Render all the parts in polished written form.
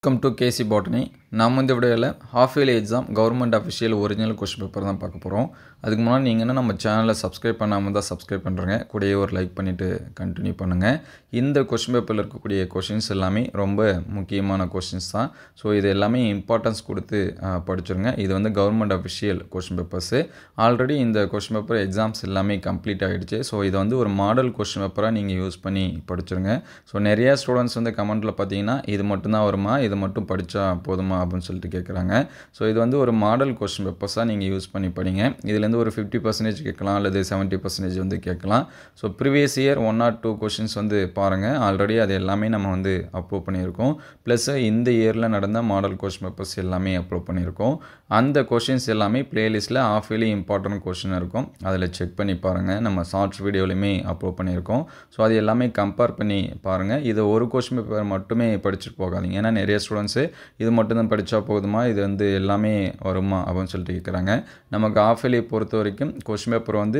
Welcome to KC botany. நாம் இந்த வீடியோவில் half yearly exam government official original question paper தான் பார்க்க போகிறோம். அதுக்கு முன்னாடி நீங்கள் என்ன நம்ம சேனலை சப்ஸ்கிரைப் பண்ணாமல் தான் சப்ஸ்கிரைப் பண்ணுறேங்க. கூடயே ஒரு லைக் பண்ணிவிட்டு கண்டினியூ பண்ணுங்கள். இந்த கொஸ்டின் பேப்பரில் இருக்கக்கூடிய கொஷின்ஸ் எல்லாமே ரொம்ப முக்கியமான கொஷின்ஸ் தான். ஸோ இது எல்லாமே இம்பார்ட்டன்ஸ் கொடுத்து படிச்சுருங்க. இது வந்து government official question papers. Already இந்த கொஸ்டின் பேப்பர் எக்ஸாம்ஸ் எல்லாமே கம்ப்ளீட் ஆகிடுச்சு. ஸோ இதை வந்து ஒரு மாடல் கொஸ்டின் பேப்பராக நீங்கள் யூஸ் பண்ணி படிச்சுருங்க. ஸோ நிறையா ஸ்டூடெண்ட்ஸ் வந்து கமெண்ட்டில் பார்த்தீங்கன்னா இது மட்டும்தான் வருமா, இது மட்டும் படித்தா போதுமா அப்படின்னு சொல்லிட்டு கேட்குறாங்க. ஸோ இது வந்து ஒரு மாடல் கொஸ்டின் பேப்பர்ஸாக நீங்கள் யூஸ் பண்ணி படிங்க. இதுலேருந்து ஒரு 50% கேட்கலாம் அல்லது 70% வந்து கேட்கலாம். So previous year 1 or 2 questions வந்து பாருங்கள். ஆல்ரெடி அது எல்லாமே நம்ம வந்து அப்லோட் பண்ணியிருக்கோம். ப்ளஸ் இந்த இயரில் நடந்த மாடல் கொஸ்டின் பேப்பர்ஸ் எல்லாமே அப்லோட் பண்ணியிருக்கோம். அந்த கொஷின்ஸ் எல்லாமே ப்ளேலிஸ்ட்டில் ஆஃப் இயர்லி இம்பார்ட்டன்ட் கொஷின் இருக்கும். அதில் செக் பண்ணி பாருங்கள். நம்ம ஷார்ட்ஸ் வீடியோலையுமே அப்லோட் பண்ணியிருக்கோம். ஸோ அது எல்லாமே கம்பேர் பண்ணி பாருங்கள். இது ஒரு கொஸ்டின் பேப்பர் மட்டுமே படிச்சுட்டு போகாதீங்க. ஏன்னா நிறைய ஸ்டூடெண்ட்ஸு இது மட்டும்தான் படித்தா போதுமா, இது வந்து எல்லாமே வருமா அப்படின்னு சொல்லிட்டு கேட்குறாங்க. நமக்கு ஆஃப் இயர்லி பொறுத்த வரைக்கும் கொஸ்டின் பேப்பர் வந்து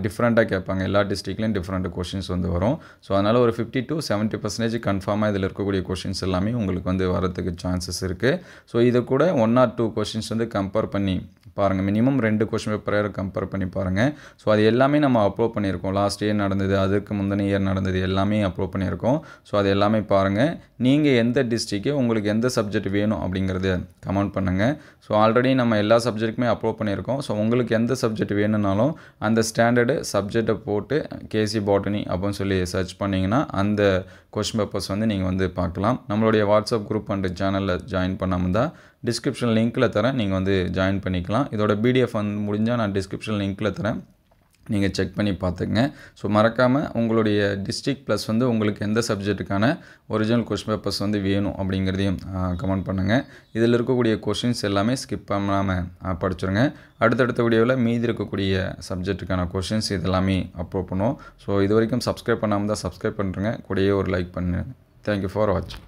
டிஃப்ரெண்ட்டாக கேட்பாங்க. எல்லா டிஸ்ட்ரிக்ட்லேயும் டிஃப்ரெண்ட் கொஷின்ஸ் வந்து வரும். ஸோ அதனால் ஒரு 50 to 70% கன்ஃபார்மாக இதில் இருக்கக்கூடிய கொஷின்ஸ் எல்லாமே உங்களுக்கு வந்து வரதுக்கு சான்சஸ் இருக்குது. ஸோ இது கூட 1 or 2 கொஷின்ஸ் வந்து கம்பேர் பண்ணி பாருங்கள். மினிமம் 2 கொஸ்டின் பேப்பரை கம்பேர் பண்ணி பாருங்கள். ஸோ அது எல்லாமே நம்ம அப்லோட் பண்ணியிருக்கோம். லாஸ்ட் இயர் நடந்தது, அதுக்கு முந்தின இயர் நடந்தது எல்லாமே அப்லோட் பண்ணியிருக்கோம். ஸோ அது எல்லாமே பாருங்கள். நீங்கள் எந்த டிஸ்ட்ரிக்ட்டு உங்களுக்கு எந்த சப்ஜெக்ட் வேணும் அப்படிங்கிறத கமெண்ட் பண்ணுங்கள். ஸோ ஆல்ரெடி நம்ம எல்லா சப்ஜெக்ட்டுக்குமே அப்லோட் பண்ணியிருக்கோம். ஸோ உங்களுக்கு எந்த சப்ஜெக்ட் வேணும்னாலும் அந்த ஸ்டாண்டர்டு சப்ஜெக்டை போட்டு கேசி பாட்டனி அப்படின்னு சொல்லி சர்ச் பண்ணிங்கன்னா அந்த கொஸ்டின் பேப்பர்ஸ் வந்து நீங்கள் வந்து பார்க்கலாம். நம்மளுடைய வாட்ஸ்அப் குரூப் அண்ட் சேனலில் ஜாயின் பண்ணாமல் தான் டிஸ்கிரிப்ஷன் லிங்க்கில் தரேன். நீங்கள் வந்து ஜாயின் பண்ணிக்கலாம். இதோட பிடிஎஃப் வந்து முடிஞ்சால் நான் டிஸ்கிரிப்ஷன் லிங்க்கில் தரேன். நீங்கள் செக் பண்ணி பார்த்துங்க. ஸோ மறக்காமல் உங்களுடைய டிஸ்ட்ரிக்ட் ப்ளஸ் வந்து உங்களுக்கு எந்த சப்ஜெக்ட்டுக்கான ஒரிஜினல் கொஸ்டின் பேப்பர்ஸ் வந்து வேணும் அப்படிங்கிறதையும் கமெண்ட் பண்ணுங்கள். இதில் இருக்கக்கூடிய கொஷின்ஸ் எல்லாமே ஸ்கிப் பண்ணாமல் படிச்சுருங்க. அடுத்தடுத்த வீடியோவில் மீதி இருக்கக்கூடிய சப்ஜெக்ட்டுக்கான கொஷின்ஸ் இதெல்லாமே அப்லோட் பண்ணுவோம். ஸோ இது வரைக்கும் சப்ஸ்கிரைப் பண்ணாமல் தான் சப்ஸ்கிரைப் பண்ணுறேங்க. கூடயே ஒரு லைக் பண்ணுங்கள். தேங்க்யூ ஃபார் வாட்சிங்.